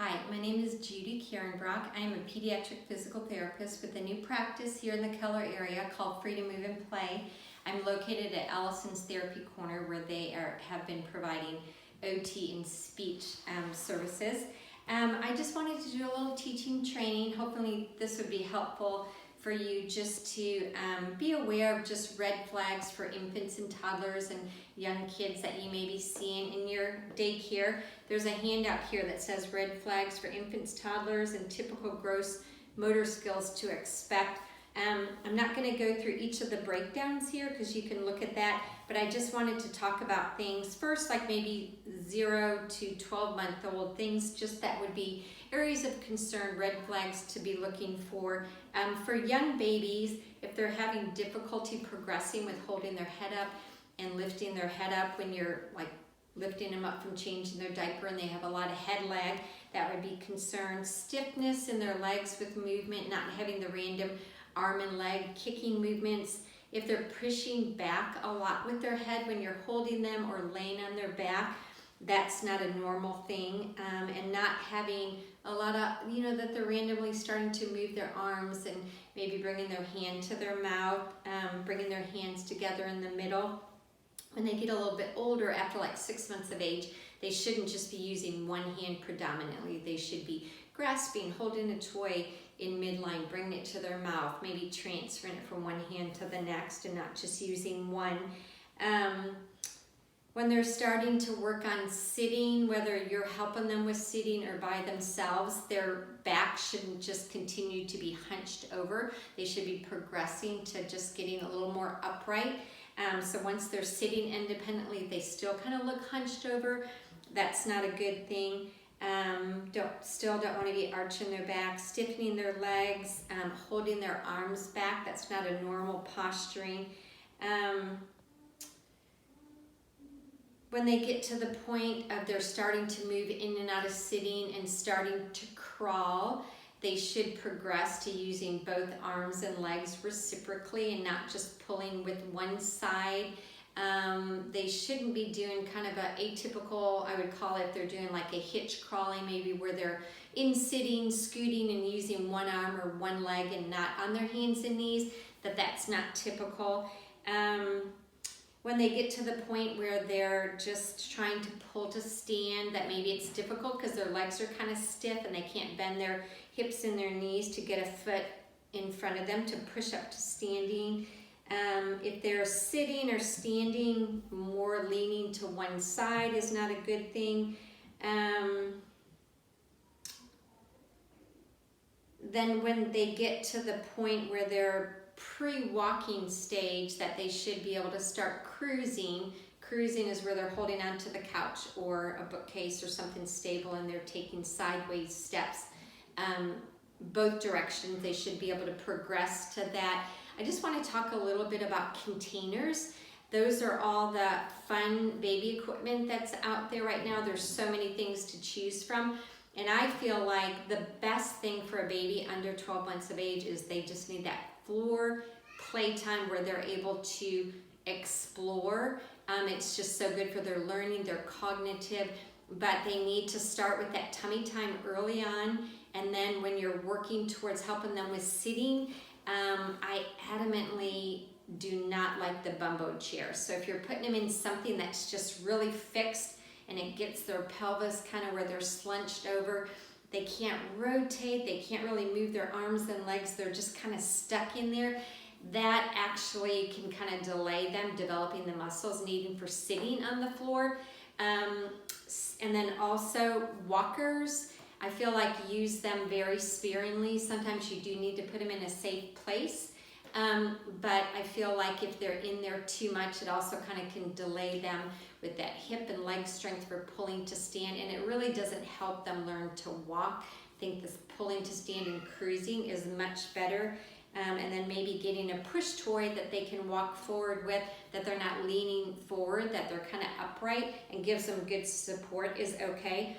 Hi, my name is Judy Karrenbrock. I am a pediatric physical therapist with a new practice here in the Keller area called Free to Move and Play. I'm located at Allison's Therapy Corner where they have been providing OT and speech services. I just wanted to do a little teaching training. Hopefully this would be helpful for you just to be aware of just red flags for infants and toddlers and young kids that you may be seeing in your daycare. There's a handout here that says red flags for infants, toddlers, and typical gross motor skills to expect. I'm not going to go through each of the breakdowns here because you can look at that, but I just wanted to talk about things first, like maybe 0 to 12-month-old things, just that would be areas of concern, red flags to be looking for. For young babies, if they're having difficulty progressing with holding their head up and lifting their head up when you're like lifting them up from changing their diaper and they have a lot of head lag, that would be concerned. Stiffness in their legs with movement, not having the random arm and leg kicking movements. If they're pushing back a lot with their head when you're holding them or laying on their back, that's not a normal thing. And not having a lot of, that they're randomly starting to move their arms and maybe bringing their hand to their mouth, bringing their hands together in the middle. When they get a little bit older, after like 6 months of age, they shouldn't just be using one hand predominantly. They should be grasping, holding a toy in midline, bringing it to their mouth, maybe transferring it from one hand to the next and not just using one. When they're starting to work on sitting, whether you're helping them with sitting or by themselves, their back shouldn't just continue to be hunched over. They should be progressing to just getting a little more upright. So once they're sitting independently, they still kind of look hunched over. That's not a good thing. Still don't want to be arching their back, stiffening their legs, holding their arms back. That's not a normal posturing. When they get to the point of they're starting to move in and out of sitting and starting to crawl, they should progress to using both arms and legs reciprocally and not just pulling with one side. They shouldn't be doing kind of an atypical, I would call it, if they're doing like a hitch crawling, maybe where they're in sitting, scooting and using one arm or one leg and not on their hands and knees, that's not typical. When they get to the point where they're just trying to pull to stand, that maybe it's difficult because their legs are kind of stiff and they can't bend their hips and their knees to get a foot in front of them to push up to standing. If they're sitting or standing, more leaning to one side is not a good thing. Then when they get to the point where they're pre-walking stage, that they should be able to start cruising. Cruising is where they're holding onto the couch or a bookcase or something stable and they're taking sideways steps. Both directions, they should be able to progress to that. I just want to talk a little bit about containers. Those are all the fun baby equipment that's out there right now. There's so many things to choose from. And I feel like the best thing for a baby under 12 months of age is they just need that floor playtime where they're able to explore. It's just so good for their learning, their cognitive, but they need to start with that tummy time early on. And then when you're working towards helping them with sitting, I adamantly do not like the bumbo chair. So if you're putting them in something that's just really fixed and it gets their pelvis kind of where they're slunched over, they can't rotate, they can't really move their arms and legs, they're just kind of stuck in there. That actually can kind of delay them developing the muscles needed for sitting on the floor. And then also walkers, I feel like use them very sparingly. Sometimes you do need to put them in a safe place. But I feel like if they're in there too much, it also kind of can delay them with that hip and leg strength for pulling to stand. And it really doesn't help them learn to walk. I think this pulling to stand and cruising is much better. And then maybe getting a push toy that they can walk forward with, that they're not leaning forward, that they're kind of upright and gives them good support is okay.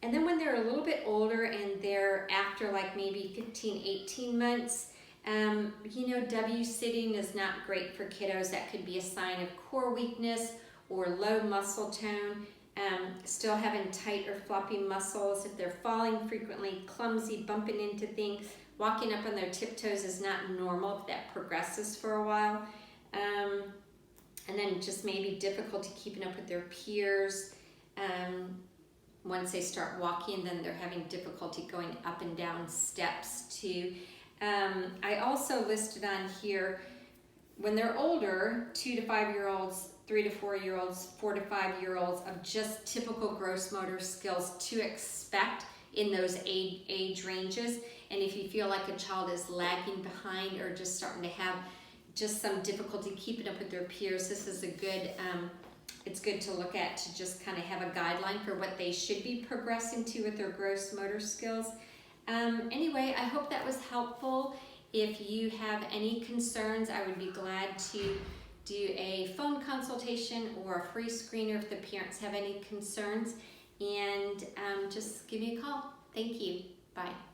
And then when they're a little bit older and they're after like maybe 15, 18 months, W-sitting is not great for kiddos. That could be a sign of core weakness or low muscle tone. still having tight or floppy muscles, if they're falling frequently, clumsy, bumping into things, walking up on their tiptoes is not normal if that progresses for a while. And then just maybe difficulty keeping up with their peers. Once they start walking, then they're having difficulty going up and down steps too. I also listed on here, when they're older, 2 to 5 year olds, 3 to 4 year olds, 4 to 5 year olds, of just typical gross motor skills to expect in those age ranges. And if you feel like a child is lagging behind or just starting to have just some difficulty keeping up with their peers, this is a good, it's good to look at, to just kind of have a guideline for what they should be progressing to with their gross motor skills. Anyway, I hope that was helpful. If you have any concerns, I would be glad to do a phone consultation or a free screener if the parents have any concerns. And just give me a call. Thank you. Bye.